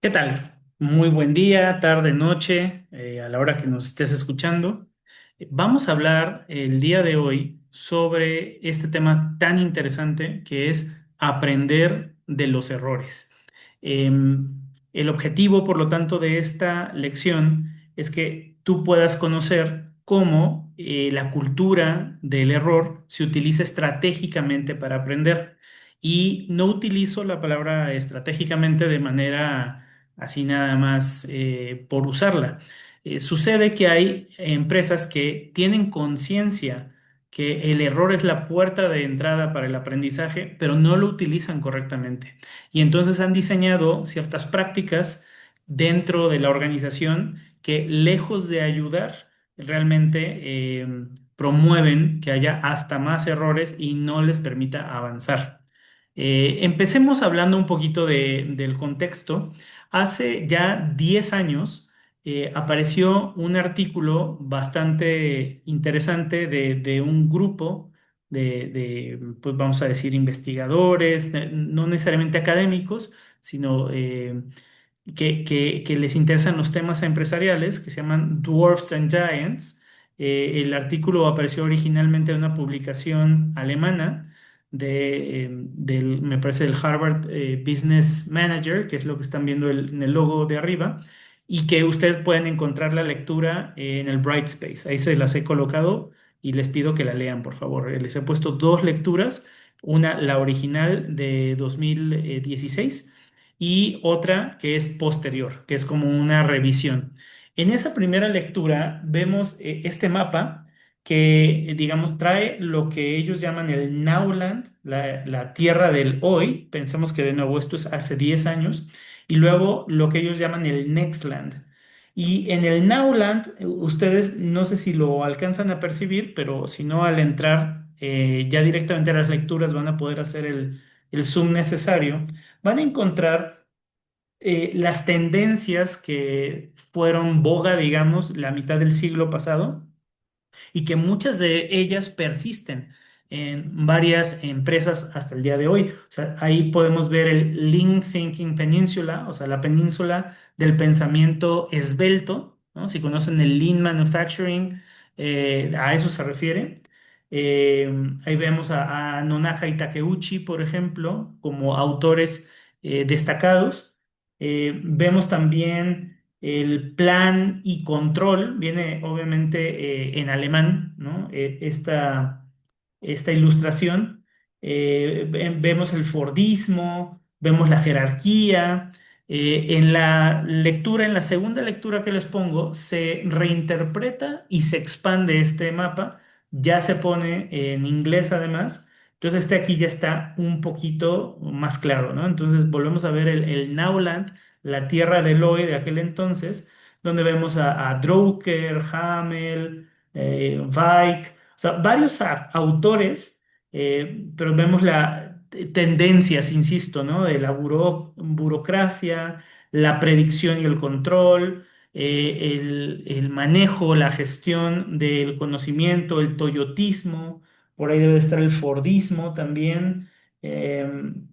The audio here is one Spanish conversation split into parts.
¿Qué tal? Muy buen día, tarde, noche, a la hora que nos estés escuchando. Vamos a hablar el día de hoy sobre este tema tan interesante que es aprender de los errores. El objetivo, por lo tanto, de esta lección es que tú puedas conocer cómo la cultura del error se utiliza estratégicamente para aprender. Y no utilizo la palabra estratégicamente de manera así nada más por usarla. Sucede que hay empresas que tienen conciencia que el error es la puerta de entrada para el aprendizaje, pero no lo utilizan correctamente. Y entonces han diseñado ciertas prácticas dentro de la organización que, lejos de ayudar, realmente promueven que haya hasta más errores y no les permita avanzar. Empecemos hablando un poquito del contexto. Hace ya 10 años apareció un artículo bastante interesante de un grupo pues vamos a decir, investigadores, no necesariamente académicos, sino que les interesan los temas empresariales, que se llaman Dwarfs and Giants. El artículo apareció originalmente en una publicación alemana me parece, del Harvard Business Manager, que es lo que están viendo en el logo de arriba, y que ustedes pueden encontrar la lectura en el Brightspace. Ahí se las he colocado y les pido que la lean, por favor. Les he puesto dos lecturas, una, la original de 2016 y otra que es posterior, que es como una revisión. En esa primera lectura vemos este mapa que, digamos, trae lo que ellos llaman el Nowland, la tierra del hoy. Pensemos que de nuevo esto es hace 10 años. Y luego lo que ellos llaman el Nextland. Y en el Nowland, ustedes no sé si lo alcanzan a percibir, pero si no, al entrar ya directamente a las lecturas van a poder hacer el zoom necesario. Van a encontrar las tendencias que fueron boga, digamos, la mitad del siglo pasado y que muchas de ellas persisten en varias empresas hasta el día de hoy. O sea, ahí podemos ver el Lean Thinking Peninsula, o sea, la península del pensamiento esbelto, ¿no? Si conocen el Lean Manufacturing, a eso se refiere. Ahí vemos a Nonaka y Takeuchi, por ejemplo, como autores destacados. Vemos también el plan y control, viene obviamente en alemán, ¿no? Esta ilustración. Vemos el Fordismo, vemos la jerarquía. En la lectura, en la segunda lectura que les pongo, se reinterpreta y se expande este mapa. Ya se pone en inglés además. Entonces este aquí ya está un poquito más claro, ¿no? Entonces volvemos a ver el Nowland, la tierra de Eloy de aquel entonces, donde vemos a Drucker, Hamel, Weick, o sea, varios autores, pero vemos tendencias, insisto, ¿no? De la burocracia, la predicción y el control, el manejo, la gestión del conocimiento, el toyotismo, por ahí debe estar el Fordismo también. Eh,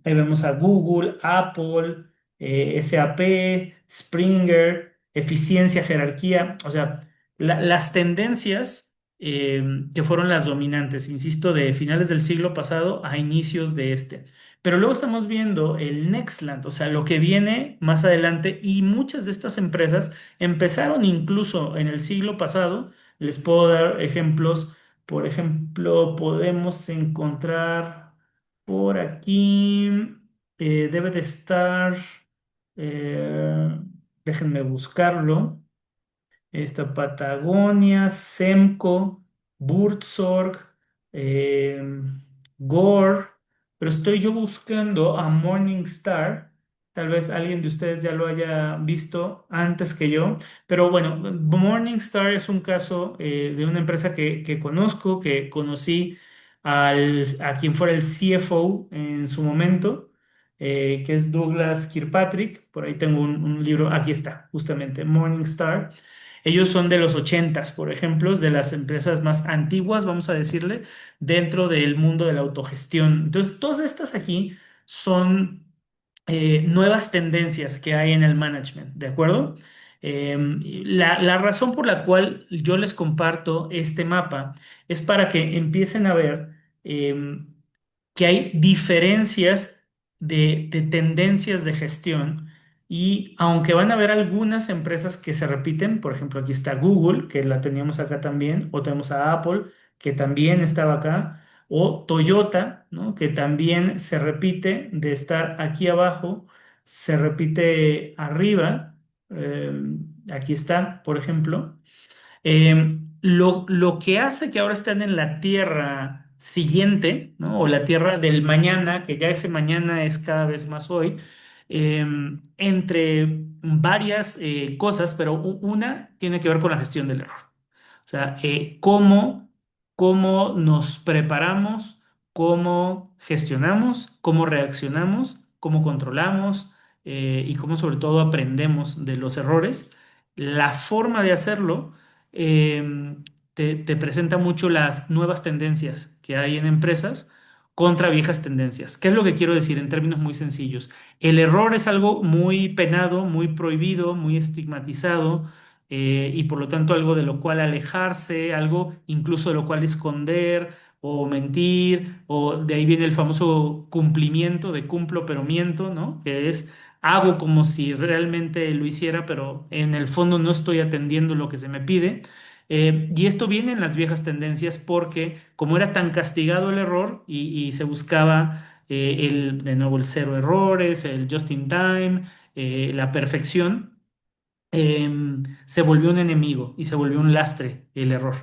Ahí vemos a Google, Apple, SAP, Springer, eficiencia, jerarquía, o sea, las tendencias que fueron las dominantes, insisto, de finales del siglo pasado a inicios de este. Pero luego estamos viendo el Nextland, o sea, lo que viene más adelante, y muchas de estas empresas empezaron incluso en el siglo pasado. Les puedo dar ejemplos. Por ejemplo, podemos encontrar por aquí, debe de estar, eh, déjenme buscarlo. Esta Patagonia, Semco, Buurtzorg, eh, Gore, pero estoy yo buscando a Morningstar. Tal vez alguien de ustedes ya lo haya visto antes que yo, pero bueno, Morningstar es un caso de una empresa que conozco, que conocí a quien fuera el CFO en su momento, que es Douglas Kirkpatrick. Por ahí tengo un libro, aquí está, justamente, Morningstar. Ellos son de los ochentas, por ejemplo, de las empresas más antiguas, vamos a decirle, dentro del mundo de la autogestión. Entonces, todas estas aquí son nuevas tendencias que hay en el management, ¿de acuerdo? La razón por la cual yo les comparto este mapa es para que empiecen a ver que hay diferencias de tendencias de gestión y aunque van a haber algunas empresas que se repiten, por ejemplo, aquí está Google, que la teníamos acá también, o tenemos a Apple, que también estaba acá, o Toyota, ¿no? Que también se repite de estar aquí abajo, se repite arriba. eh, Aquí está, por ejemplo. Lo que hace que ahora estén en la tierra siguiente, ¿no? O la tierra del mañana, que ya ese mañana es cada vez más hoy, eh, entre varias cosas, pero una tiene que ver con la gestión del error. O sea, cómo nos preparamos, cómo gestionamos, cómo reaccionamos, cómo controlamos y cómo sobre todo aprendemos de los errores. La forma de hacerlo te presenta mucho las nuevas tendencias que hay en empresas contra viejas tendencias. ¿Qué es lo que quiero decir en términos muy sencillos? El error es algo muy penado, muy prohibido, muy estigmatizado y por lo tanto algo de lo cual alejarse, algo incluso de lo cual esconder o mentir, o de ahí viene el famoso cumplimiento de cumplo pero miento, ¿no? Que es hago como si realmente lo hiciera, pero en el fondo no estoy atendiendo lo que se me pide. Y esto viene en las viejas tendencias porque como era tan castigado el error y se buscaba de nuevo el cero errores, el just in time, la perfección, se volvió un enemigo y se volvió un lastre el error.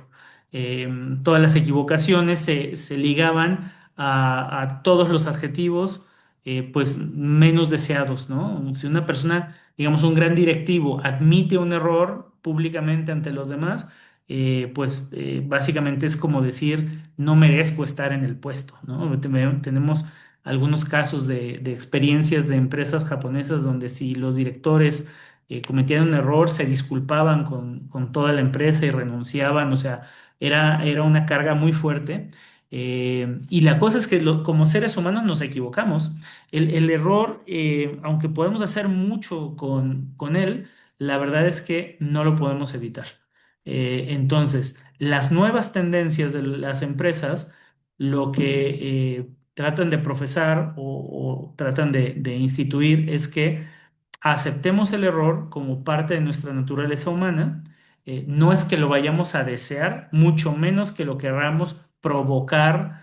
Todas las equivocaciones se ligaban a todos los adjetivos pues menos deseados, ¿no? Si una persona, digamos, un gran directivo admite un error públicamente ante los demás, pues básicamente es como decir, no merezco estar en el puesto, ¿no? Tenemos algunos casos de experiencias de empresas japonesas donde si los directores cometían un error, se disculpaban con toda la empresa y renunciaban, o sea, era una carga muy fuerte. Y la cosa es que como seres humanos nos equivocamos. El error, aunque podemos hacer mucho con él, la verdad es que no lo podemos evitar. Entonces, las nuevas tendencias de las empresas, lo que tratan de profesar o tratan de instituir es que aceptemos el error como parte de nuestra naturaleza humana. No es que lo vayamos a desear, mucho menos que lo queramos provocar,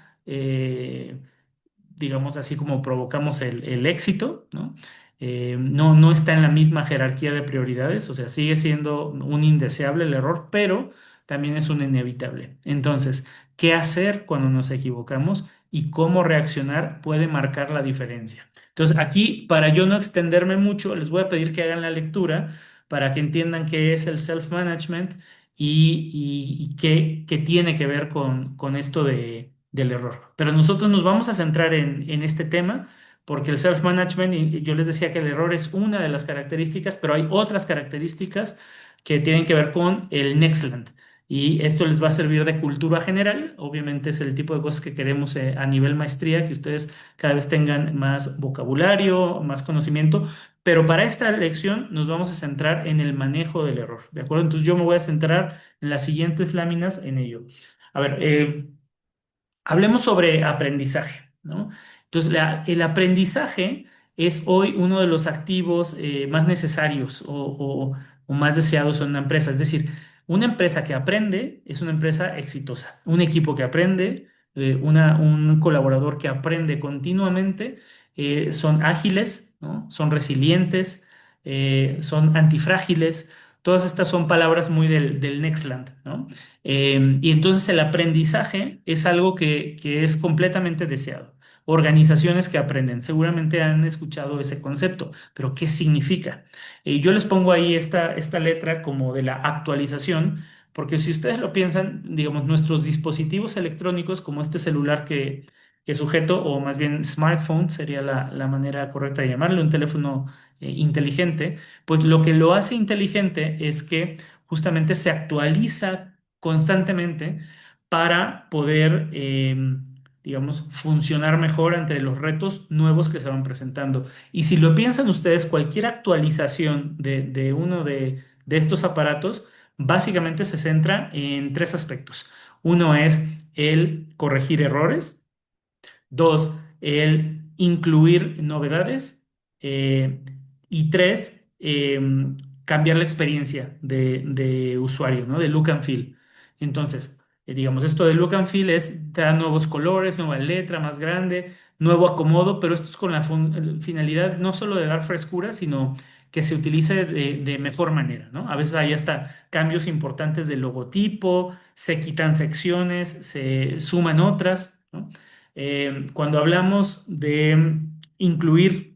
digamos así como provocamos el éxito, ¿no? No está en la misma jerarquía de prioridades, o sea, sigue siendo un indeseable el error, pero también es un inevitable. Entonces, ¿qué hacer cuando nos equivocamos y cómo reaccionar puede marcar la diferencia? Entonces, aquí, para yo no extenderme mucho, les voy a pedir que hagan la lectura para que entiendan qué es el self-management y qué tiene que ver con esto del error. Pero nosotros nos vamos a centrar en este tema porque el self-management, y yo les decía que el error es una de las características, pero hay otras características que tienen que ver con el Nextland. Y esto les va a servir de cultura general. Obviamente es el tipo de cosas que queremos a nivel maestría, que ustedes cada vez tengan más vocabulario, más conocimiento. Pero para esta lección nos vamos a centrar en el manejo del error, ¿de acuerdo? Entonces yo me voy a centrar en las siguientes láminas en ello. A ver, hablemos sobre aprendizaje, ¿no? Entonces, el aprendizaje es hoy uno de los activos más necesarios o más deseados en una empresa. Es decir, una empresa que aprende es una empresa exitosa. Un equipo que aprende, un colaborador que aprende continuamente, son ágiles, ¿no? Son resilientes, son antifrágiles. Todas estas son palabras muy del Nextland, ¿no? Y entonces el aprendizaje es algo que es completamente deseado. Organizaciones que aprenden, seguramente han escuchado ese concepto, pero ¿qué significa? Yo les pongo ahí esta letra como de la actualización, porque si ustedes lo piensan, digamos, nuestros dispositivos electrónicos, como este celular que sujeto, o más bien smartphone sería la manera correcta de llamarlo, un teléfono inteligente, pues lo que lo hace inteligente es que justamente se actualiza constantemente para poder digamos, funcionar mejor ante los retos nuevos que se van presentando. Y si lo piensan ustedes, cualquier actualización de uno de estos aparatos básicamente se centra en tres aspectos. Uno es el corregir errores. Dos, el incluir novedades. eh, y tres, cambiar la experiencia de usuario, ¿no? De look and feel. Entonces, digamos, esto de look and feel es dar nuevos colores, nueva letra más grande, nuevo acomodo, pero esto es con la finalidad no solo de dar frescura, sino que se utilice de mejor manera, ¿no? A veces hay hasta cambios importantes del logotipo, se quitan secciones, se suman otras, ¿no? Cuando hablamos de incluir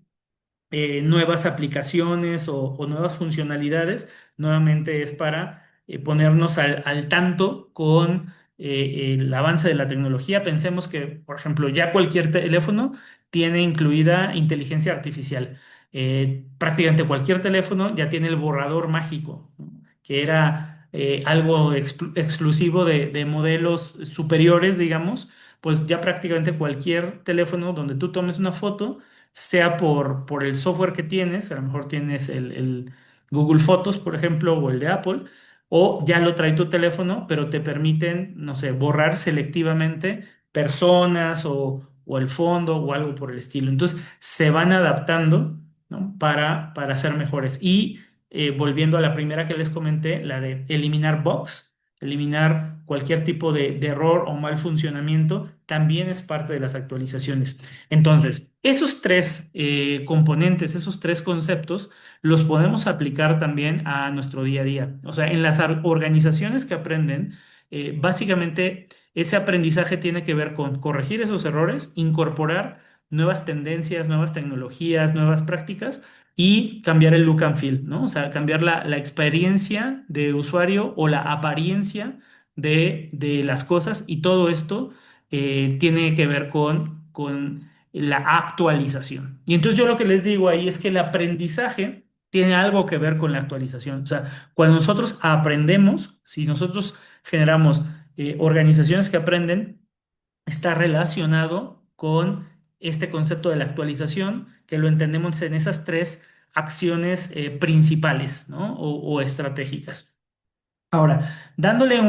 nuevas aplicaciones o nuevas funcionalidades, nuevamente es para ponernos al tanto con el avance de la tecnología. Pensemos que, por ejemplo, ya cualquier teléfono tiene incluida inteligencia artificial. Prácticamente cualquier teléfono ya tiene el borrador mágico, ¿no? Que era algo exclusivo de modelos superiores, digamos. Pues ya prácticamente cualquier teléfono donde tú tomes una foto, sea por el software que tienes, a lo mejor tienes el Google Fotos, por ejemplo, o el de Apple, o ya lo trae tu teléfono, pero te permiten, no sé, borrar selectivamente personas o el fondo o algo por el estilo. Entonces, se van adaptando, ¿no? Para ser mejores. Y volviendo a la primera que les comenté, la de eliminar bugs, eliminar cualquier tipo de error o mal funcionamiento, también es parte de las actualizaciones. Entonces, esos tres componentes, esos tres conceptos, los podemos aplicar también a nuestro día a día. O sea, en las organizaciones que aprenden, básicamente ese aprendizaje tiene que ver con corregir esos errores, incorporar nuevas tendencias, nuevas tecnologías, nuevas prácticas y cambiar el look and feel, ¿no? O sea, cambiar la experiencia de usuario o la apariencia de las cosas y todo esto tiene que ver con la actualización. Y entonces yo lo que les digo ahí es que el aprendizaje tiene algo que ver con la actualización. O sea, cuando nosotros aprendemos, si nosotros generamos organizaciones que aprenden, está relacionado con este concepto de la actualización, que lo entendemos en esas tres acciones principales, ¿no? O estratégicas. Ahora, dándole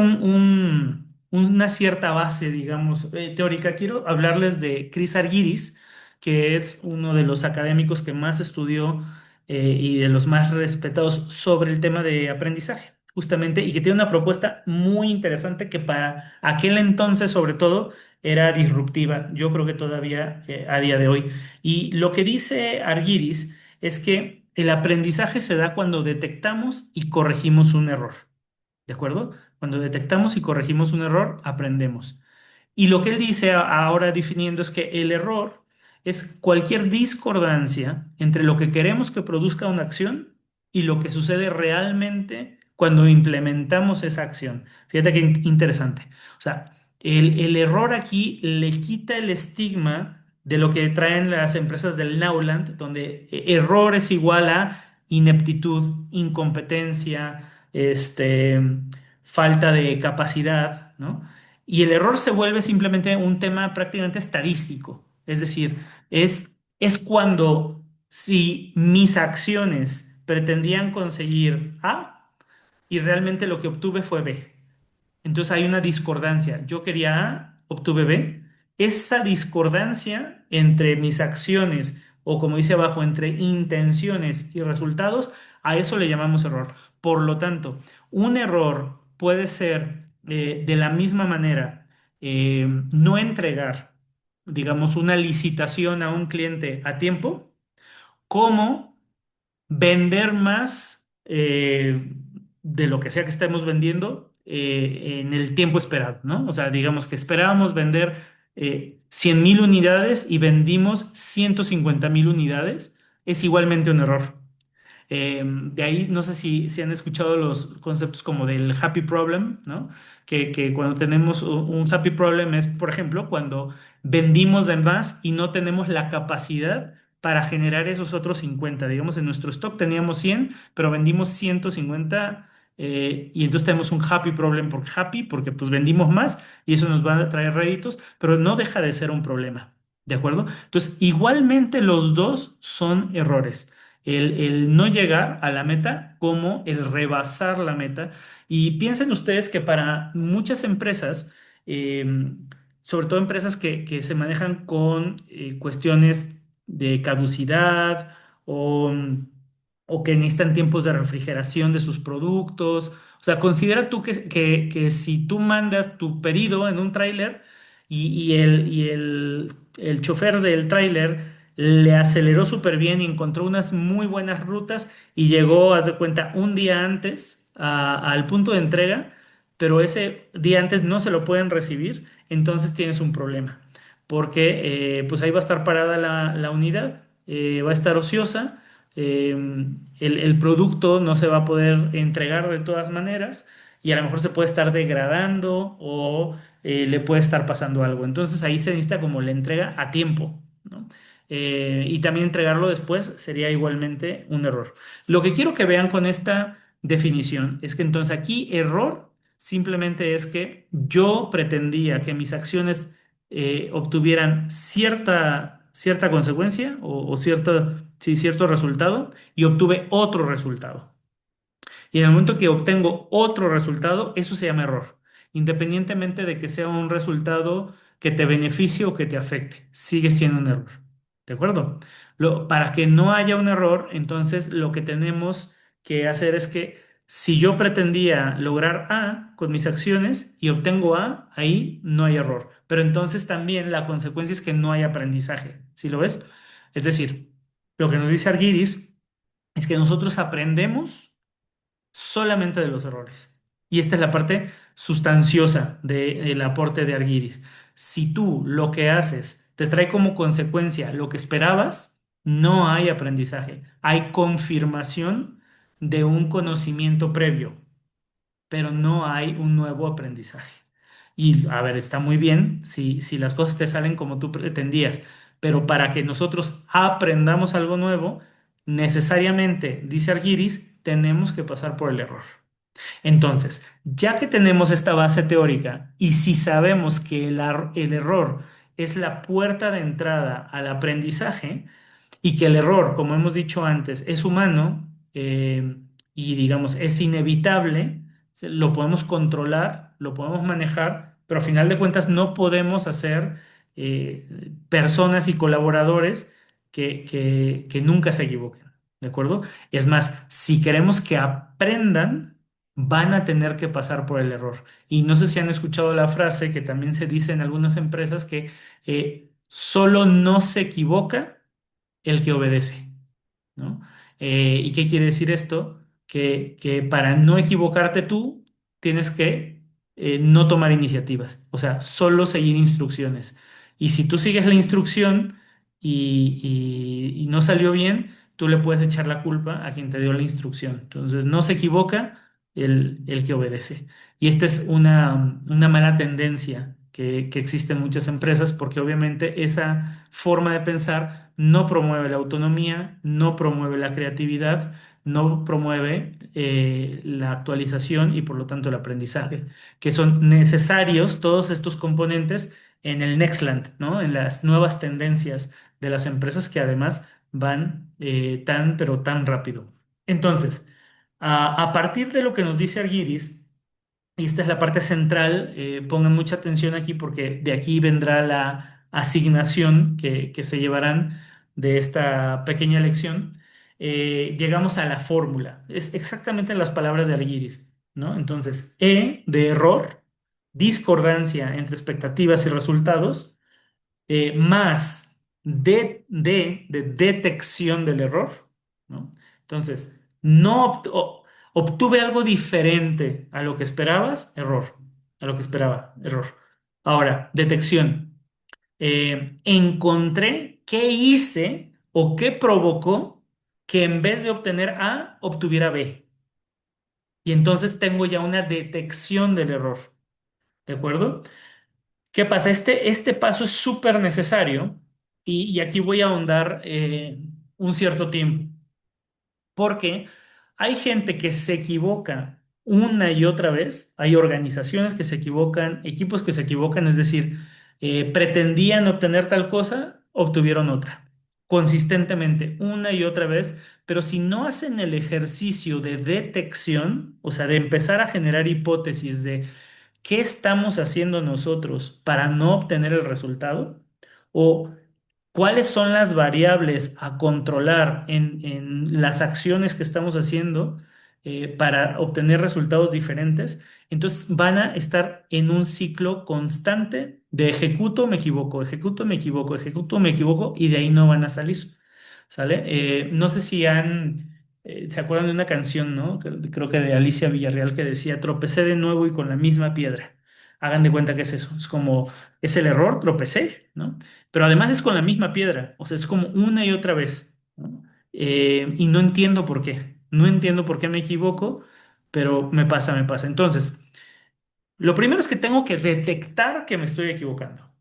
una cierta base, digamos, teórica, quiero hablarles de Chris Argyris, que es uno de los académicos que más estudió y de los más respetados sobre el tema de aprendizaje, justamente, y que tiene una propuesta muy interesante que para aquel entonces, sobre todo, era disruptiva. Yo creo que todavía a día de hoy. Y lo que dice Argyris es que el aprendizaje se da cuando detectamos y corregimos un error. ¿De acuerdo? Cuando detectamos y corregimos un error, aprendemos. Y lo que él dice ahora definiendo es que el error es cualquier discordancia entre lo que queremos que produzca una acción y lo que sucede realmente cuando implementamos esa acción. Fíjate qué interesante. O sea, el error aquí le quita el estigma de lo que traen las empresas del Nowland, donde error es igual a ineptitud, incompetencia, falta de capacidad, ¿no? Y el error se vuelve simplemente un tema prácticamente estadístico. Es decir, es cuando si mis acciones pretendían conseguir A y realmente lo que obtuve fue B. Entonces hay una discordancia. Yo quería A, obtuve B. Esa discordancia entre mis acciones o como dice abajo, entre intenciones y resultados, a eso le llamamos error. Por lo tanto, un error puede ser de la misma manera no entregar, digamos, una licitación a un cliente a tiempo, como vender más de lo que sea que estemos vendiendo en el tiempo esperado, ¿no? O sea, digamos que esperábamos vender 100,000 unidades y vendimos 150,000 unidades, es igualmente un error. De ahí, no sé si han escuchado los conceptos como del happy problem, ¿no? Que cuando tenemos un happy problem es, por ejemplo, cuando vendimos de más y no tenemos la capacidad para generar esos otros 50. Digamos, en nuestro stock teníamos 100, pero vendimos 150 y entonces tenemos un happy problem porque happy, porque pues vendimos más y eso nos va a traer réditos, pero no deja de ser un problema. ¿De acuerdo? Entonces, igualmente los dos son errores. El no llegar a la meta como el rebasar la meta. Y piensen ustedes que para muchas empresas, eh, sobre todo empresas que se manejan con cuestiones de caducidad o, o que necesitan tiempos de refrigeración de sus productos. O sea, considera tú que si tú mandas tu pedido en un tráiler y el chofer del tráiler le aceleró súper bien y encontró unas muy buenas rutas y llegó, haz de cuenta, un día antes al punto de entrega, pero ese día antes no se lo pueden recibir, entonces tienes un problema, porque pues ahí va a estar parada la unidad, va a estar ociosa, eh, el producto no se va a poder entregar de todas maneras y a lo mejor se puede estar degradando o le puede estar pasando algo. Entonces ahí se necesita como la entrega a tiempo, ¿no? Y también entregarlo después sería igualmente un error. Lo que quiero que vean con esta definición es que entonces aquí error simplemente es que yo pretendía que mis acciones obtuvieran cierta consecuencia sí, cierto resultado y obtuve otro resultado. Y en el momento que obtengo otro resultado, eso se llama error, independientemente de que sea un resultado que te beneficie o que te afecte, sigue siendo un error. ¿De acuerdo? Para que no haya un error, entonces lo que tenemos que hacer es que si yo pretendía lograr A con mis acciones y obtengo A, ahí no hay error. Pero entonces también la consecuencia es que no hay aprendizaje. ¿Sí lo ves? Es decir, lo que nos dice Argyris es que nosotros aprendemos solamente de los errores. Y esta es la parte sustanciosa del aporte de Argyris. Si tú lo que haces te trae como consecuencia lo que esperabas, no hay aprendizaje, hay confirmación de un conocimiento previo, pero no hay un nuevo aprendizaje. Y a ver, está muy bien si las cosas te salen como tú pretendías, pero para que nosotros aprendamos algo nuevo, necesariamente, dice Argyris, tenemos que pasar por el error. Entonces, ya que tenemos esta base teórica y si sabemos que el error es la puerta de entrada al aprendizaje y que el error, como hemos dicho antes, es humano y digamos es inevitable, lo podemos controlar, lo podemos manejar, pero a final de cuentas no podemos hacer personas y colaboradores que nunca se equivoquen, ¿de acuerdo? Es más, si queremos que aprendan, van a tener que pasar por el error. Y no sé si han escuchado la frase que también se dice en algunas empresas que solo no se equivoca el que obedece, ¿no? ¿Y qué quiere decir esto? Que para no equivocarte tú, tienes que no tomar iniciativas, o sea, solo seguir instrucciones. Y si tú sigues la instrucción y no salió bien, tú le puedes echar la culpa a quien te dio la instrucción. Entonces, no se equivoca el que obedece. Y esta es una mala tendencia que existe en muchas empresas porque obviamente esa forma de pensar no promueve la autonomía, no promueve la creatividad, no promueve la actualización y por lo tanto el aprendizaje, que son necesarios todos estos componentes en el Nextland, ¿no? En las nuevas tendencias de las empresas que además van pero tan rápido. Entonces, a partir de lo que nos dice Argyris, y esta es la parte central, pongan mucha atención aquí porque de aquí vendrá la asignación que se llevarán de esta pequeña lección. Llegamos a la fórmula. Es exactamente las palabras de Argyris, ¿no? Entonces, E de error, discordancia entre expectativas y resultados, más de detección del error, ¿no? Entonces, no obtuve algo diferente a lo que esperabas, error, a lo que esperaba, error. Ahora, detección. Encontré qué hice o qué provocó que en vez de obtener A, obtuviera B. Y entonces tengo ya una detección del error, ¿de acuerdo? ¿Qué pasa? Este paso es súper necesario y aquí voy a ahondar un cierto tiempo, porque hay gente que se equivoca una y otra vez. Hay organizaciones que se equivocan, equipos que se equivocan, es decir, pretendían obtener tal cosa, obtuvieron otra, consistentemente, una y otra vez, pero si no hacen el ejercicio de detección, o sea, de empezar a generar hipótesis de qué estamos haciendo nosotros para no obtener el resultado, o cuáles son las variables a controlar en las acciones que estamos haciendo para obtener resultados diferentes, entonces van a estar en un ciclo constante de ejecuto, me equivoco, ejecuto, me equivoco, ejecuto, me equivoco, y de ahí no van a salir. ¿Sale? No sé si se acuerdan de una canción, ¿no? Creo que de Alicia Villarreal que decía, tropecé de nuevo y con la misma piedra. Hagan de cuenta que es eso, es como, es el error, tropecé, ¿no? Pero además es con la misma piedra, o sea, es como una y otra vez, ¿no? Y no entiendo por qué, no entiendo por qué me equivoco, pero me pasa, me pasa. Entonces, lo primero es que tengo que detectar que me estoy equivocando.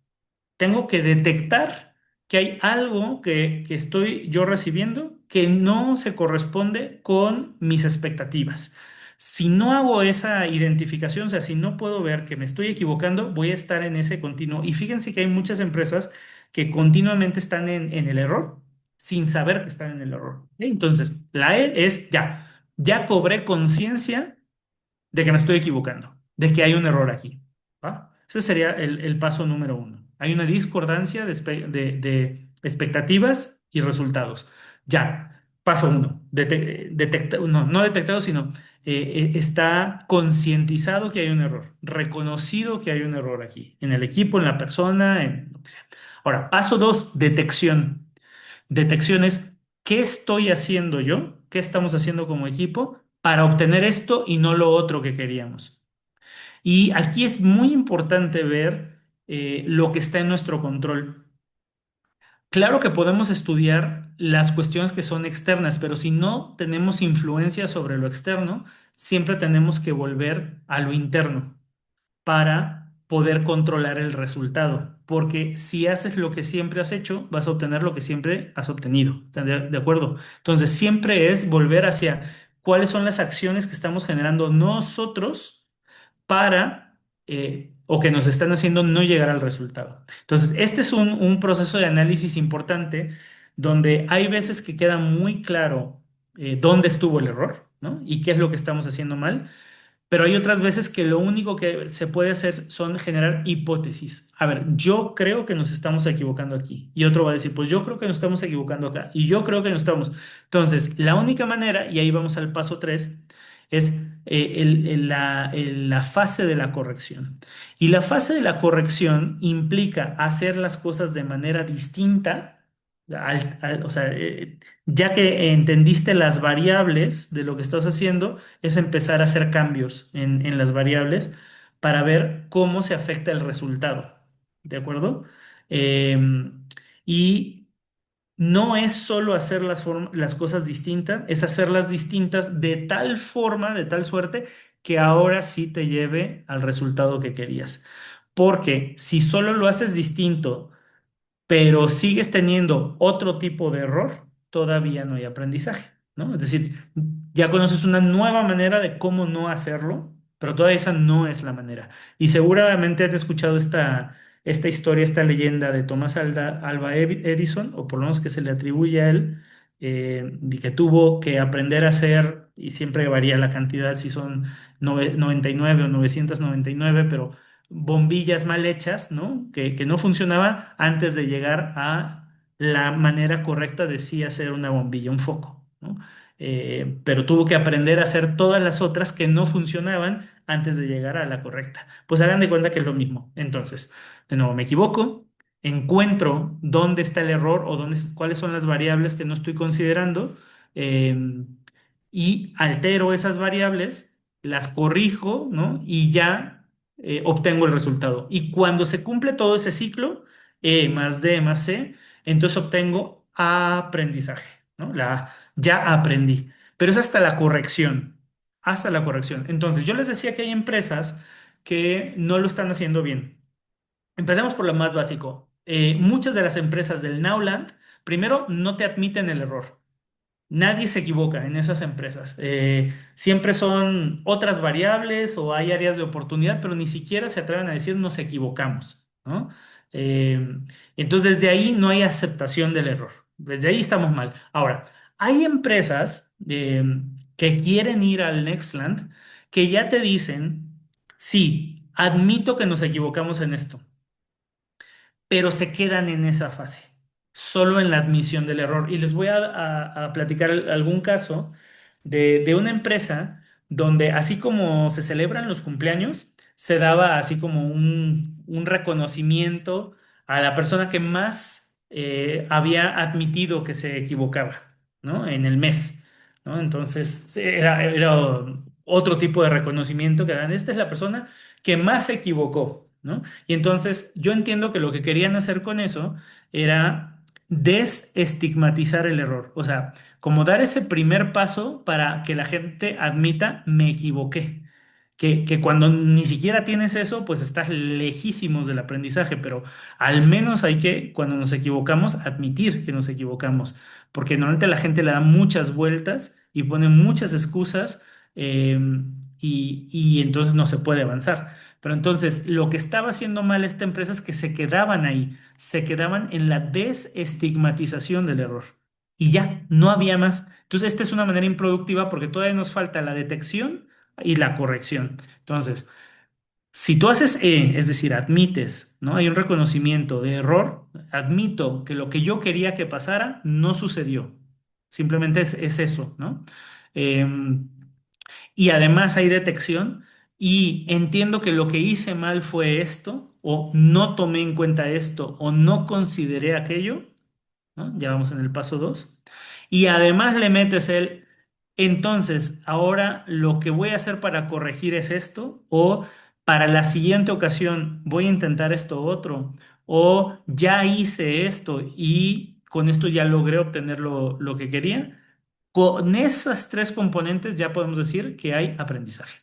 Tengo que detectar que hay algo que estoy yo recibiendo que no se corresponde con mis expectativas. Si no hago esa identificación, o sea, si no puedo ver que me estoy equivocando, voy a estar en ese continuo. Y fíjense que hay muchas empresas que continuamente están en el error sin saber que están en el error. ¿Ok? Entonces, la E es ya cobré conciencia de que me estoy equivocando, de que hay un error aquí. ¿Va? Ese sería el paso número uno. Hay una discordancia de expectativas y resultados. Ya. Paso uno. No, no detectado, sino está concientizado que hay un error, reconocido que hay un error aquí, en el equipo, en la persona, en lo que sea. Ahora, paso dos, detección. Detección es qué estoy haciendo yo, qué estamos haciendo como equipo para obtener esto y no lo otro que queríamos. Y aquí es muy importante ver lo que está en nuestro control. Claro que podemos estudiar las cuestiones que son externas, pero si no tenemos influencia sobre lo externo, siempre tenemos que volver a lo interno para poder controlar el resultado. Porque si haces lo que siempre has hecho, vas a obtener lo que siempre has obtenido. ¿Están de acuerdo? Entonces, siempre es volver hacia cuáles son las acciones que estamos generando nosotros para, o que nos están haciendo no llegar al resultado. Entonces, este es un proceso de análisis importante donde hay veces que queda muy claro dónde estuvo el error, ¿no? Y qué es lo que estamos haciendo mal, pero hay otras veces que lo único que se puede hacer son generar hipótesis. A ver, yo creo que nos estamos equivocando aquí. Y otro va a decir, pues yo creo que nos estamos equivocando acá. Y yo creo que nos estamos. Entonces, la única manera, y ahí vamos al paso 3, es la fase de la corrección. Y la fase de la corrección implica hacer las cosas de manera distinta. O sea, ya que entendiste las variables de lo que estás haciendo, es empezar a hacer cambios en las variables para ver cómo se afecta el resultado. ¿De acuerdo? Eh, y no es solo hacer las cosas distintas, es hacerlas distintas de tal forma, de tal suerte, que ahora sí te lleve al resultado que querías. Porque si solo lo haces distinto, pero sigues teniendo otro tipo de error, todavía no hay aprendizaje, ¿no? Es decir, ya conoces una nueva manera de cómo no hacerlo, pero todavía esa no es la manera. Y seguramente has escuchado esta historia, esta leyenda de Tomás Alva Edison, o por lo menos que se le atribuye a él, de que tuvo que aprender a hacer, y siempre varía la cantidad, si son 99 o 999, pero bombillas mal hechas, ¿no? Que no funcionaban antes de llegar a la manera correcta de sí hacer una bombilla, un foco, ¿no? Pero tuvo que aprender a hacer todas las otras que no funcionaban antes de llegar a la correcta. Pues hagan de cuenta que es lo mismo. Entonces, de nuevo, me equivoco, encuentro dónde está el error o cuáles son las variables que no estoy considerando, eh, y altero esas variables, las corrijo, ¿no? Y ya obtengo el resultado. Y cuando se cumple todo ese ciclo, E más D más C, entonces obtengo aprendizaje, ¿no? Ya aprendí. Pero es hasta la corrección, hasta la corrección. Entonces, yo les decía que hay empresas que no lo están haciendo bien. Empecemos por lo más básico. Muchas de las empresas del Nowland, primero, no te admiten el error. Nadie se equivoca en esas empresas. Siempre son otras variables o hay áreas de oportunidad, pero ni siquiera se atreven a decir nos equivocamos, ¿no? Eh, entonces, desde ahí no hay aceptación del error. Desde ahí estamos mal. Ahora, hay empresas que quieren ir al Nextland que ya te dicen, sí, admito que nos equivocamos en esto, pero se quedan en esa fase, solo en la admisión del error. Y les voy a platicar algún caso de una empresa donde así como se celebran los cumpleaños, se daba así como un reconocimiento a la persona que más había admitido que se equivocaba, ¿no? En el mes, ¿no? Entonces era otro tipo de reconocimiento que dan. Esta es la persona que más se equivocó, ¿no? Y entonces yo entiendo que lo que querían hacer con eso era desestigmatizar el error, o sea, como dar ese primer paso para que la gente admita me equivoqué. Que cuando ni siquiera tienes eso, pues estás lejísimos del aprendizaje, pero al menos hay que, cuando nos equivocamos, admitir que nos equivocamos, porque normalmente la gente le da muchas vueltas y pone muchas excusas eh, y entonces no se puede avanzar. Pero entonces, lo que estaba haciendo mal esta empresa es que se quedaban ahí, se quedaban en la desestigmatización del error. Y ya, no había más. Entonces, esta es una manera improductiva porque todavía nos falta la detección y la corrección. Entonces, si tú haces es decir, admites, ¿no? Hay un reconocimiento de error, admito que lo que yo quería que pasara no sucedió. Simplemente es eso, ¿no? Em, y además hay detección y entiendo que lo que hice mal fue esto, o no tomé en cuenta esto, o no consideré aquello, ¿no? Ya vamos en el paso 2. Y además le metes entonces, ahora lo que voy a hacer para corregir es esto, o para la siguiente ocasión voy a intentar esto otro, o ya hice esto y con esto ya logré obtener lo que quería. Con esas tres componentes ya podemos decir que hay aprendizaje.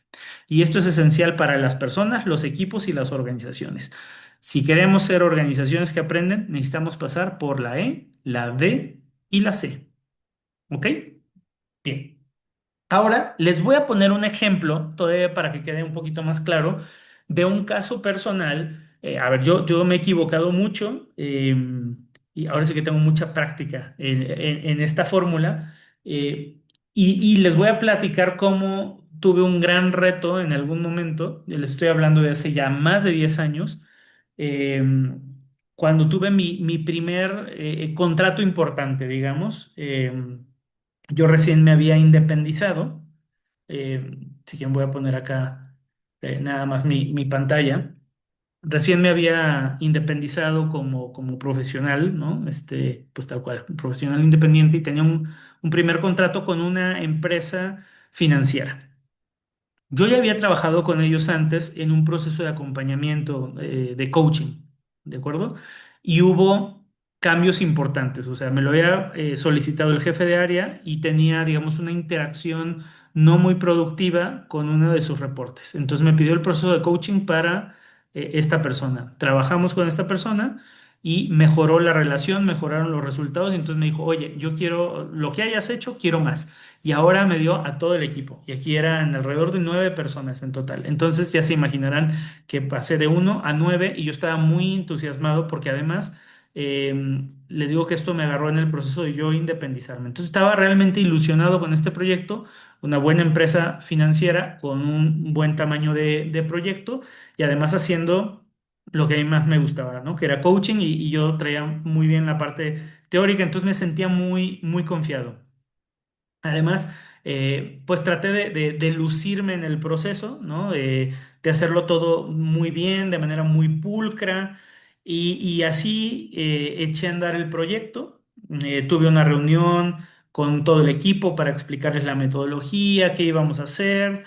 Y esto es esencial para las personas, los equipos y las organizaciones. Si queremos ser organizaciones que aprenden, necesitamos pasar por la E, la D y la C. ¿Ok? Bien. Ahora les voy a poner un ejemplo, todavía para que quede un poquito más claro, de un caso personal. A ver, yo me he equivocado mucho y ahora sí que tengo mucha práctica en esta fórmula y les voy a platicar cómo tuve un gran reto en algún momento. Les estoy hablando de hace ya más de 10 años, eh, cuando tuve mi primer contrato importante, digamos. Yo recién me había independizado. Si quieren voy a poner acá nada más mi pantalla. Recién me había independizado como profesional, ¿no? Pues tal cual, un profesional independiente y tenía un primer contrato con una empresa financiera. Yo ya había trabajado con ellos antes en un proceso de acompañamiento, de coaching, ¿de acuerdo? Y hubo cambios importantes, o sea, me lo había solicitado el jefe de área y tenía, digamos, una interacción no muy productiva con uno de sus reportes. Entonces me pidió el proceso de coaching para esta persona. Trabajamos con esta persona y mejoró la relación, mejoraron los resultados y entonces me dijo, oye, yo quiero lo que hayas hecho, quiero más. Y ahora me dio a todo el equipo. Y aquí eran alrededor de 9 personas en total. Entonces ya se imaginarán que pasé de 1 a 9 y yo estaba muy entusiasmado porque además les digo que esto me agarró en el proceso de yo independizarme. Entonces estaba realmente ilusionado con este proyecto, una buena empresa financiera con un buen tamaño de proyecto y además haciendo lo que a mí más me gustaba, ¿no? Que era coaching y yo traía muy bien la parte teórica, entonces me sentía muy, muy confiado. Además, pues traté de lucirme en el proceso, ¿no? De hacerlo todo muy bien, de manera muy pulcra, y así eché a andar el proyecto. Tuve una reunión con todo el equipo para explicarles la metodología, qué íbamos a hacer.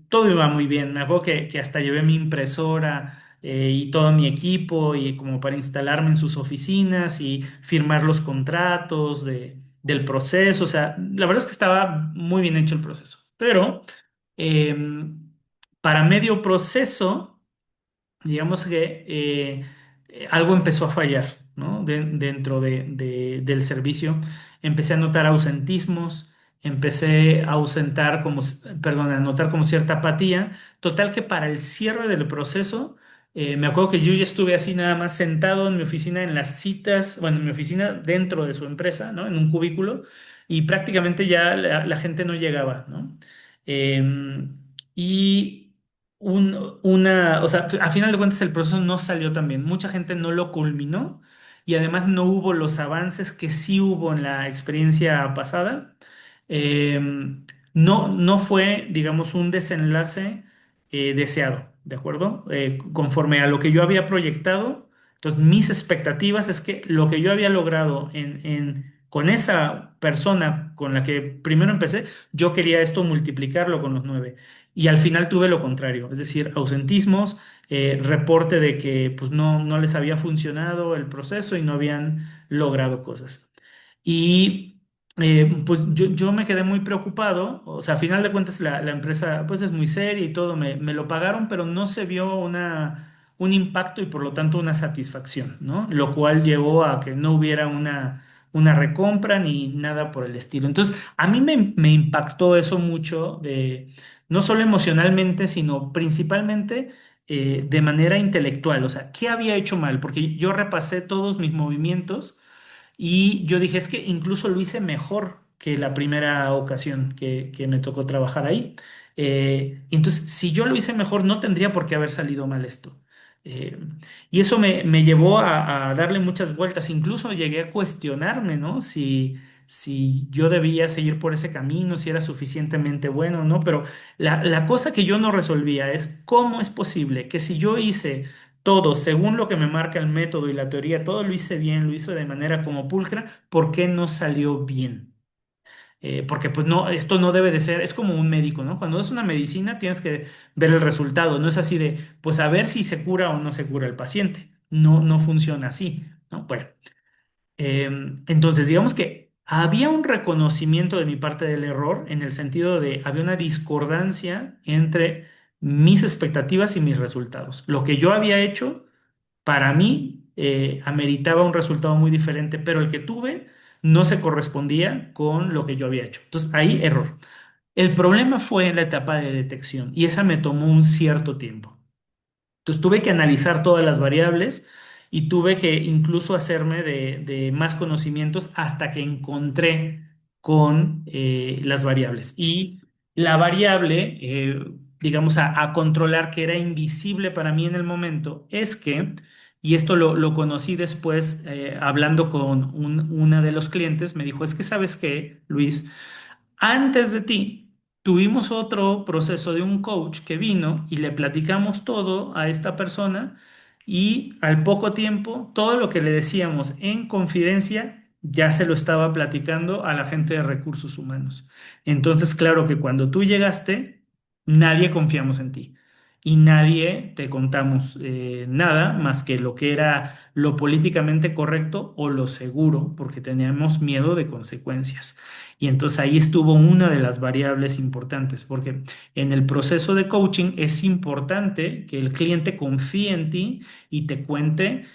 Todo iba muy bien. Me acuerdo que hasta llevé mi impresora y todo mi equipo y como para instalarme en sus oficinas y firmar los contratos del proceso. O sea, la verdad es que estaba muy bien hecho el proceso. Pero eh, para medio proceso, digamos que algo empezó a fallar, ¿no? Dentro del servicio. Empecé a notar ausentismos, empecé a ausentar como, perdón, a notar como cierta apatía. Total que para el cierre del proceso, me acuerdo que yo ya estuve así nada más sentado en mi oficina en las citas, bueno, en mi oficina dentro de su empresa, ¿no? En un cubículo, y prácticamente ya la gente no llegaba, ¿no? Y o sea, a final de cuentas el proceso no salió tan bien. Mucha gente no lo culminó y además no hubo los avances que sí hubo en la experiencia pasada. Eh, no fue, digamos, un desenlace deseado, ¿de acuerdo? Conforme a lo que yo había proyectado, entonces mis expectativas es que lo que yo había logrado con esa persona con la que primero empecé, yo quería esto multiplicarlo con los 9. Y al final tuve lo contrario, es decir, ausentismos, reporte de que pues, no les había funcionado el proceso y no habían logrado cosas. Y pues yo me quedé muy preocupado, o sea, a final de cuentas la empresa pues es muy seria y todo, me lo pagaron, pero no se vio un impacto y por lo tanto una satisfacción, ¿no? Lo cual llevó a que no hubiera una recompra ni nada por el estilo. Entonces, a mí me impactó eso mucho, no solo emocionalmente, sino principalmente de manera intelectual, o sea, ¿qué había hecho mal? Porque yo repasé todos mis movimientos y yo dije, es que incluso lo hice mejor que la primera ocasión que me tocó trabajar ahí. Entonces, si yo lo hice mejor, no tendría por qué haber salido mal esto. Eh, y eso me llevó a darle muchas vueltas. Incluso llegué a cuestionarme, ¿no? Si yo debía seguir por ese camino, si era suficientemente bueno o no. Pero la cosa que yo no resolvía es cómo es posible que si yo hice todo, según lo que me marca el método y la teoría, todo lo hice bien, lo hice de manera como pulcra, ¿por qué no salió bien? Porque pues no, esto no debe de ser, es como un médico, ¿no? Cuando es una medicina tienes que ver el resultado, no es así de, pues a ver si se cura o no se cura el paciente. No funciona así, ¿no? Bueno, entonces digamos que había un reconocimiento de mi parte del error en el sentido de, había una discordancia entre mis expectativas y mis resultados. Lo que yo había hecho para mí ameritaba un resultado muy diferente, pero el que tuve no se correspondía con lo que yo había hecho. Entonces, ahí error. El problema fue en la etapa de detección y esa me tomó un cierto tiempo. Entonces tuve que analizar todas las variables y tuve que incluso hacerme de más conocimientos hasta que encontré con las variables. Y la variable, digamos, a controlar que era invisible para mí en el momento, es que, y esto lo conocí después hablando con una de los clientes, me dijo, es que sabes qué, Luis, antes de ti, tuvimos otro proceso de un coach que vino y le platicamos todo a esta persona y al poco tiempo todo lo que le decíamos en confidencia ya se lo estaba platicando a la gente de recursos humanos. Entonces, claro que cuando tú llegaste, nadie confiamos en ti y nadie te contamos nada más que lo que era lo políticamente correcto o lo seguro, porque teníamos miedo de consecuencias. Y entonces ahí estuvo una de las variables importantes, porque en el proceso de coaching es importante que el cliente confíe en ti y te cuente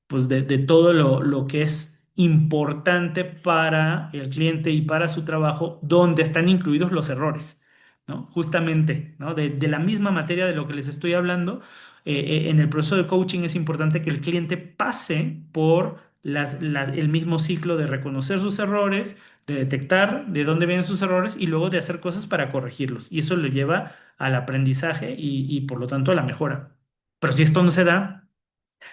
pues de todo lo que es importante para el cliente y para su trabajo, donde están incluidos los errores, ¿no? Justamente, ¿no? De la misma materia de lo que les estoy hablando, en el proceso de coaching es importante que el cliente pase por el mismo ciclo de reconocer sus errores, de detectar de dónde vienen sus errores y luego de hacer cosas para corregirlos. Y eso lo lleva al aprendizaje y por lo tanto a la mejora. Pero si esto no se da,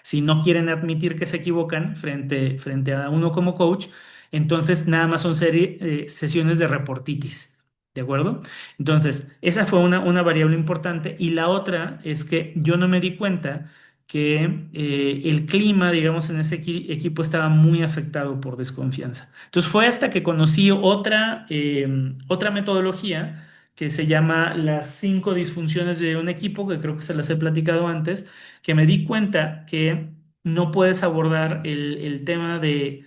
si no quieren admitir que se equivocan frente a uno como coach, entonces nada más son sesiones de reportitis. ¿De acuerdo? Entonces, esa fue una variable importante. Y la otra es que yo no me di cuenta que el clima, digamos, en ese equipo estaba muy afectado por desconfianza. Entonces, fue hasta que conocí otra metodología que se llama las 5 disfunciones de un equipo, que creo que se las he platicado antes, que me di cuenta que no puedes abordar el tema de,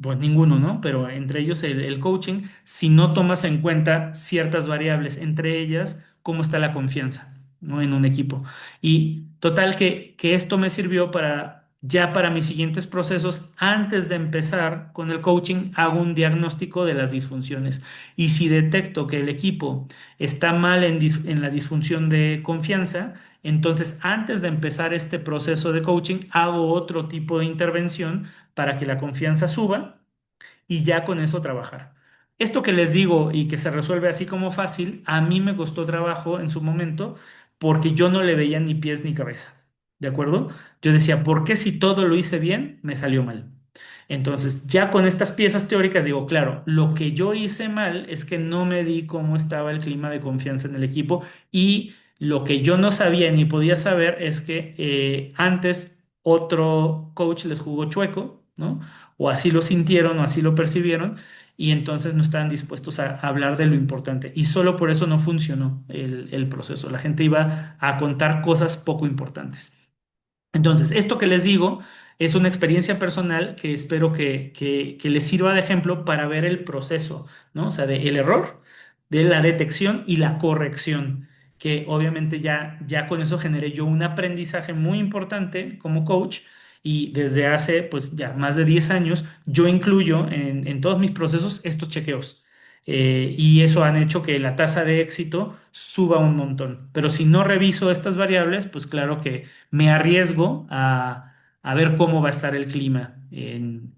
pues ninguno, ¿no? Pero entre ellos el coaching, si no tomas en cuenta ciertas variables, entre ellas cómo está la confianza, ¿no? En un equipo. Y total que esto me sirvió para Ya para mis siguientes procesos, antes de empezar con el coaching, hago un diagnóstico de las disfunciones. Y si detecto que el equipo está mal en la disfunción de confianza, entonces antes de empezar este proceso de coaching, hago otro tipo de intervención para que la confianza suba y ya con eso trabajar. Esto que les digo y que se resuelve así como fácil, a mí me costó trabajo en su momento porque yo no le veía ni pies ni cabeza. ¿De acuerdo? Yo decía, ¿por qué si todo lo hice bien, me salió mal? Entonces, ya con estas piezas teóricas digo, claro, lo que yo hice mal es que no me di cómo estaba el clima de confianza en el equipo y lo que yo no sabía ni podía saber es que antes otro coach les jugó chueco, ¿no? O así lo sintieron o así lo percibieron y entonces no estaban dispuestos a hablar de lo importante. Y solo por eso no funcionó el proceso. La gente iba a contar cosas poco importantes. Entonces, esto que les digo es una experiencia personal que espero que les sirva de ejemplo para ver el proceso, ¿no? O sea, el error, de la detección y la corrección, que obviamente ya con eso generé yo un aprendizaje muy importante como coach y desde hace pues ya más de 10 años yo incluyo en todos mis procesos estos chequeos. Y eso han hecho que la tasa de éxito suba un montón. Pero si no reviso estas variables, pues claro que me arriesgo a ver cómo va a estar el clima en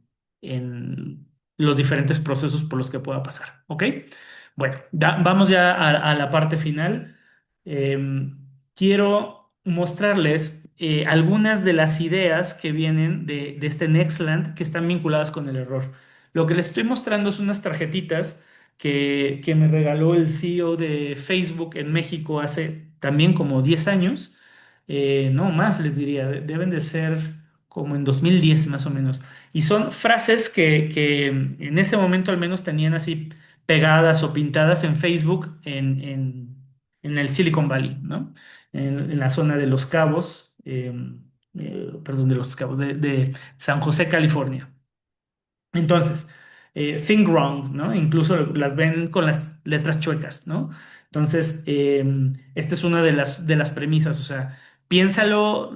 los diferentes procesos por los que pueda pasar. ¿Ok? Bueno, vamos ya a la parte final. Quiero mostrarles algunas de las ideas que vienen de este Nextland que están vinculadas con el error. Lo que les estoy mostrando es unas tarjetitas que me regaló el CEO de Facebook en México hace también como 10 años. No más les diría, deben de ser como en 2010 más o menos. Y son frases que en ese momento al menos tenían así pegadas o pintadas en Facebook en el Silicon Valley, ¿no? En la zona de Los Cabos, perdón, de Los Cabos, de San José, California. Entonces, think wrong, ¿no? Incluso las ven con las letras chuecas, ¿no? Entonces, esta es una de las premisas, o sea, piénsalo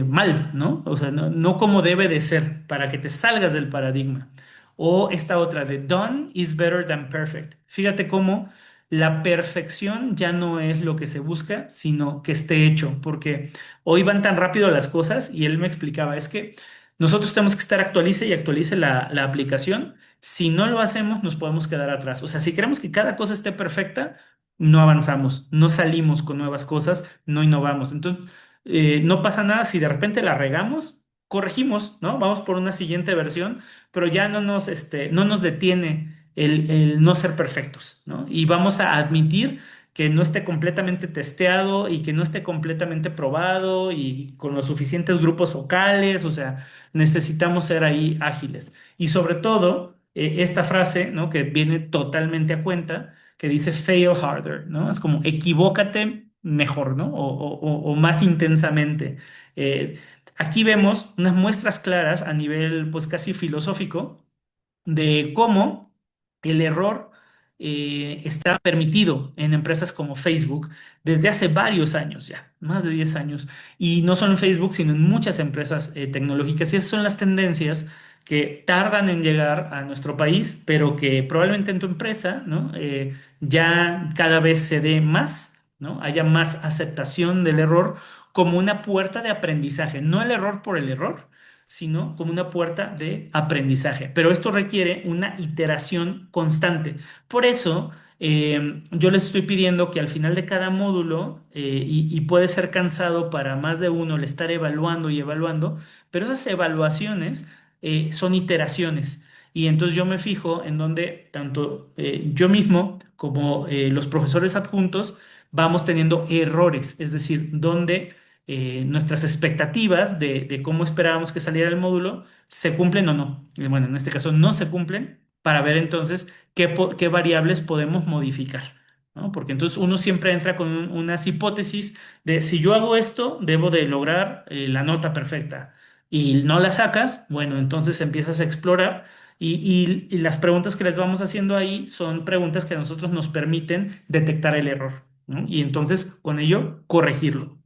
mal, ¿no? O sea, no como debe de ser, para que te salgas del paradigma. O esta otra de done is better than perfect. Fíjate cómo la perfección ya no es lo que se busca, sino que esté hecho, porque hoy van tan rápido las cosas y él me explicaba, es que nosotros tenemos que estar actualice y actualice la aplicación. Si no lo hacemos, nos podemos quedar atrás. O sea, si queremos que cada cosa esté perfecta, no avanzamos, no salimos con nuevas cosas, no innovamos. Entonces, no pasa nada si de repente la regamos, corregimos, ¿no? Vamos por una siguiente versión, pero ya no nos detiene el no ser perfectos, ¿no? Y vamos a admitir que no esté completamente testeado y que no esté completamente probado y con los suficientes grupos focales, o sea, necesitamos ser ahí ágiles. Y sobre todo, esta frase, ¿no? Que viene totalmente a cuenta, que dice fail harder, ¿no? Es como equivócate mejor, ¿no? O más intensamente. Eh, Aquí vemos unas muestras claras a nivel, pues casi filosófico de cómo el error está permitido en empresas como Facebook desde hace varios años ya, más de 10 años. Y no solo en Facebook, sino en muchas empresas tecnológicas. Y esas son las tendencias que tardan en llegar a nuestro país, pero que probablemente en tu empresa, ¿no? Ya cada vez se dé más, ¿no? Haya más aceptación del error como una puerta de aprendizaje, no el error por el error, sino como una puerta de aprendizaje. Pero esto requiere una iteración constante. Por eso, yo les estoy pidiendo que al final de cada módulo, y puede ser cansado para más de uno el estar evaluando y evaluando, pero esas evaluaciones son iteraciones. Y entonces yo me fijo en donde tanto yo mismo como los profesores adjuntos vamos teniendo errores, es decir, donde nuestras expectativas de cómo esperábamos que saliera el módulo se cumplen o no. Y bueno, en este caso no se cumplen para ver entonces qué variables podemos modificar, ¿no? Porque entonces uno siempre entra con unas hipótesis de si yo hago esto, debo de lograr la nota perfecta y no la sacas, bueno, entonces empiezas a explorar. Y las preguntas que les vamos haciendo ahí son preguntas que a nosotros nos permiten detectar el error, ¿no? Y entonces con ello corregirlo.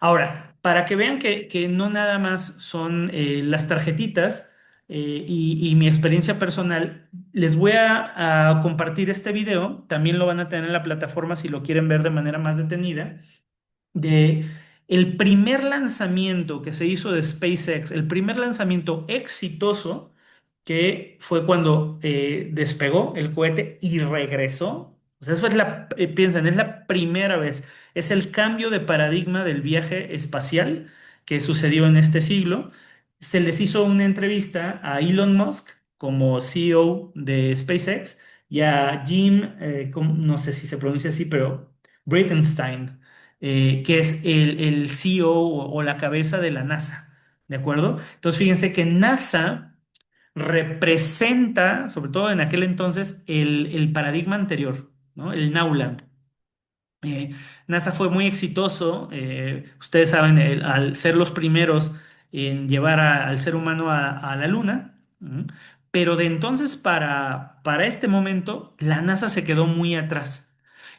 Ahora, para que vean que no nada más son las tarjetitas y mi experiencia personal, les voy a compartir este video, también lo van a tener en la plataforma si lo quieren ver de manera más detenida, de el primer lanzamiento que se hizo de SpaceX, el primer lanzamiento exitoso, que fue cuando despegó el cohete y regresó. O sea, eso es piensen, es la primera vez, es el cambio de paradigma del viaje espacial que sucedió en este siglo. Se les hizo una entrevista a Elon Musk como CEO de SpaceX y a Jim, no sé si se pronuncia así, pero Bridenstine, que es el CEO o la cabeza de la NASA, ¿de acuerdo? Entonces, fíjense que NASA representa, sobre todo en aquel entonces, el paradigma anterior, ¿no? El Now Land. NASA fue muy exitoso, ustedes saben, al ser los primeros en llevar al ser humano a la Luna, ¿m? Pero de entonces para este momento, la NASA se quedó muy atrás.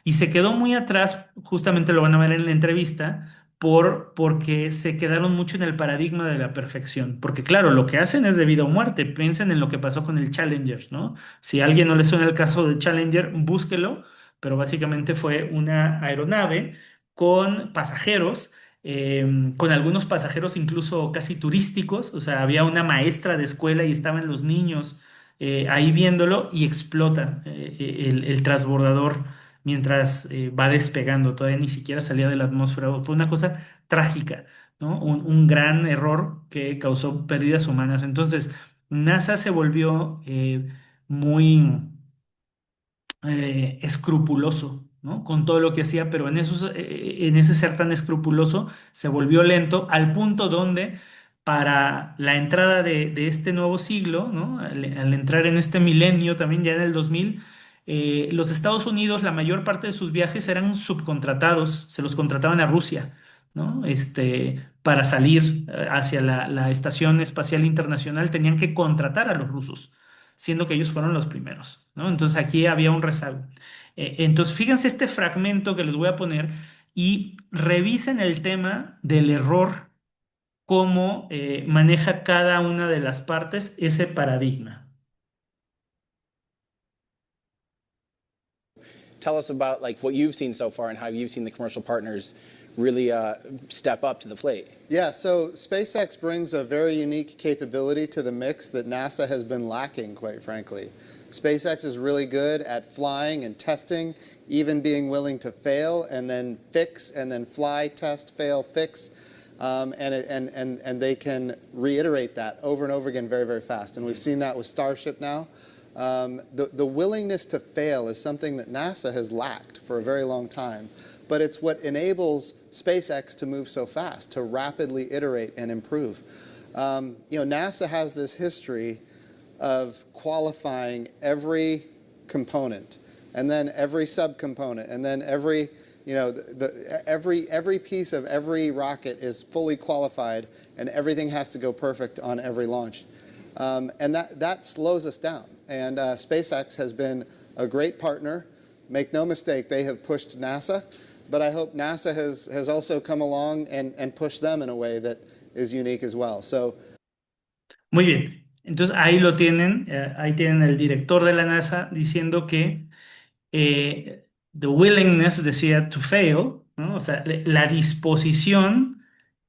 Y se quedó muy atrás, justamente lo van a ver en la entrevista, porque se quedaron mucho en el paradigma de la perfección. Porque claro, lo que hacen es de vida o muerte. Piensen en lo que pasó con el Challenger, ¿no? Si a alguien no le suena el caso del Challenger, búsquelo, pero básicamente fue una aeronave con pasajeros, con algunos pasajeros incluso casi turísticos, o sea, había una maestra de escuela y estaban los niños ahí viéndolo y explota el transbordador mientras va despegando, todavía ni siquiera salía de la atmósfera, fue una cosa trágica, ¿no? Un gran error que causó pérdidas humanas. Entonces, NASA se volvió muy escrupuloso, ¿no? Con todo lo que hacía, pero en ese ser tan escrupuloso se volvió lento al punto donde para la entrada de este nuevo siglo, ¿no? Al entrar en este milenio también ya en el 2000, los Estados Unidos, la mayor parte de sus viajes eran subcontratados, se los contrataban a Rusia, ¿no? Para salir hacia la Estación Espacial Internacional tenían que contratar a los rusos siendo que ellos fueron los primeros, ¿no? Entonces aquí había un rezago. Entonces fíjense este fragmento que les voy a poner y revisen el tema del error, cómo maneja cada una de las partes ese paradigma. Tell us about like what you've seen so far and how you've seen the commercial partners really step up to the plate. Yeah, so SpaceX brings a very unique capability to the mix that NASA has been lacking, quite frankly. SpaceX is really good at flying and testing, even being willing to fail and then fix and then fly, test, fail, fix. And they can reiterate that over and over again very, very fast. And we've seen that with Starship now. The willingness to fail is something that NASA has lacked for a very long time, but it's what enables SpaceX to move so fast, to rapidly iterate and improve. NASA has this history of qualifying every component, and then every subcomponent, and then every piece of every rocket is fully qualified, and everything has to go perfect on every launch. And that slows us down. And SpaceX has been a great partner. Make no mistake, they have pushed NASA, but I hope NASA has also come along and pushed them in a way that is unique as well. So, Muy bien. Entonces ahí tienen el director de la NASA diciendo que the willingness, decía, to fail, ¿no? O sea, la disposición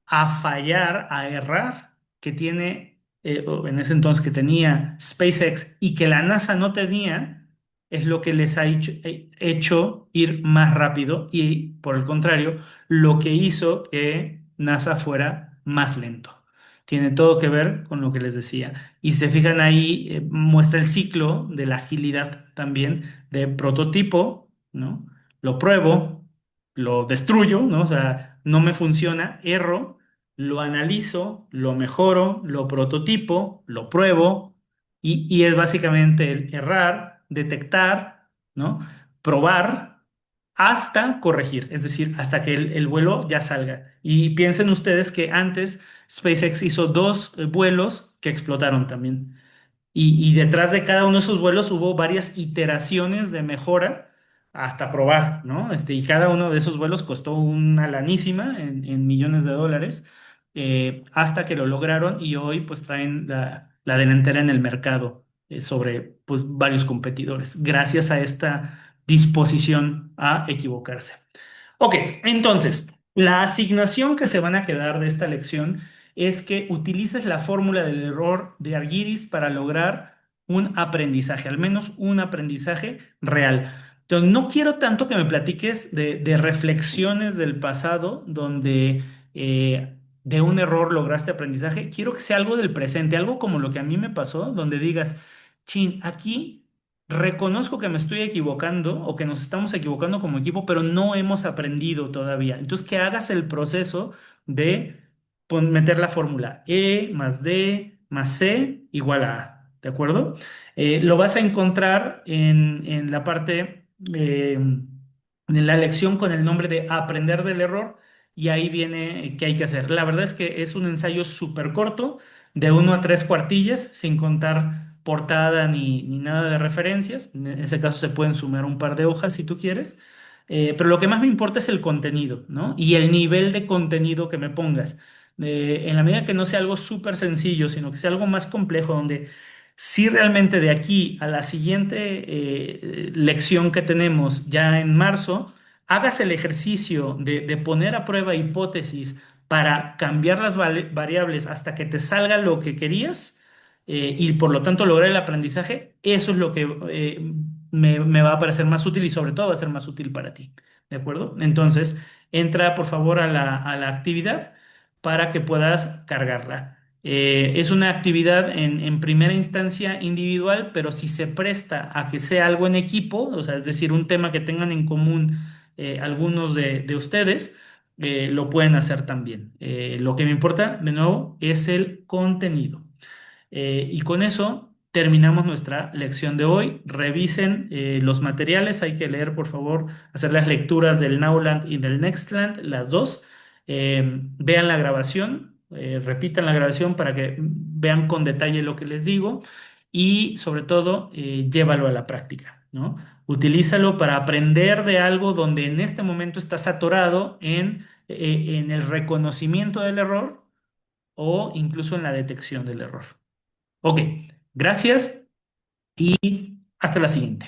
a fallar, a errar que tiene, o en ese entonces que tenía SpaceX y que la NASA no tenía, es lo que les ha hecho ir más rápido y, por el contrario, lo que hizo que NASA fuera más lento. Tiene todo que ver con lo que les decía. Y si se fijan ahí, muestra el ciclo de la agilidad también de prototipo, ¿no? Lo pruebo, lo destruyo, ¿no? O sea, no me funciona, erro, lo analizo, lo mejoro, lo prototipo, lo pruebo y es básicamente el errar, detectar, ¿no? Probar hasta corregir, es decir, hasta que el vuelo ya salga. Y piensen ustedes que antes SpaceX hizo dos vuelos que explotaron también. Y detrás de cada uno de esos vuelos hubo varias iteraciones de mejora hasta probar, ¿no? Y cada uno de esos vuelos costó una lanísima en millones de dólares, hasta que lo lograron y hoy pues traen la delantera en el mercado, sobre pues varios competidores, gracias a esta disposición a equivocarse. Ok, entonces, la asignación que se van a quedar de esta lección es que utilices la fórmula del error de Argyris para lograr un aprendizaje, al menos un aprendizaje real. Entonces, no quiero tanto que me platiques de reflexiones del pasado donde de un error lograste aprendizaje. Quiero que sea algo del presente, algo como lo que a mí me pasó, donde digas, chin, aquí reconozco que me estoy equivocando o que nos estamos equivocando como equipo, pero no hemos aprendido todavía. Entonces, que hagas el proceso de meter la fórmula E más D más C igual a A, ¿de acuerdo? Lo vas a encontrar en la parte, en la lección con el nombre de aprender del error, y ahí viene qué hay que hacer. La verdad es que es un ensayo súper corto, de 1 a 3 cuartillas, sin contar portada ni nada de referencias. En ese caso se pueden sumar un par de hojas si tú quieres. Pero lo que más me importa es el contenido, ¿no? Y el nivel de contenido que me pongas. En la medida que no sea algo súper sencillo, sino que sea algo más complejo, donde si realmente de aquí a la siguiente lección que tenemos ya en marzo, hagas el ejercicio de poner a prueba hipótesis para cambiar las variables hasta que te salga lo que querías, y por lo tanto lograr el aprendizaje, eso es lo que me va a parecer más útil y sobre todo va a ser más útil para ti. ¿De acuerdo? Entonces, entra por favor a la actividad para que puedas cargarla. Es una actividad en primera instancia individual, pero si se presta a que sea algo en equipo, o sea, es decir, un tema que tengan en común algunos de ustedes, lo pueden hacer también. Lo que me importa, de nuevo, es el contenido. Y con eso terminamos nuestra lección de hoy. Revisen los materiales, hay que leer, por favor, hacer las lecturas del Nowland y del Nextland, las dos. Vean la grabación, repitan la grabación para que vean con detalle lo que les digo, y sobre todo, llévalo a la práctica, ¿no? Utilízalo para aprender de algo donde en este momento estás atorado en el reconocimiento del error o incluso en la detección del error. Ok, gracias y hasta la siguiente.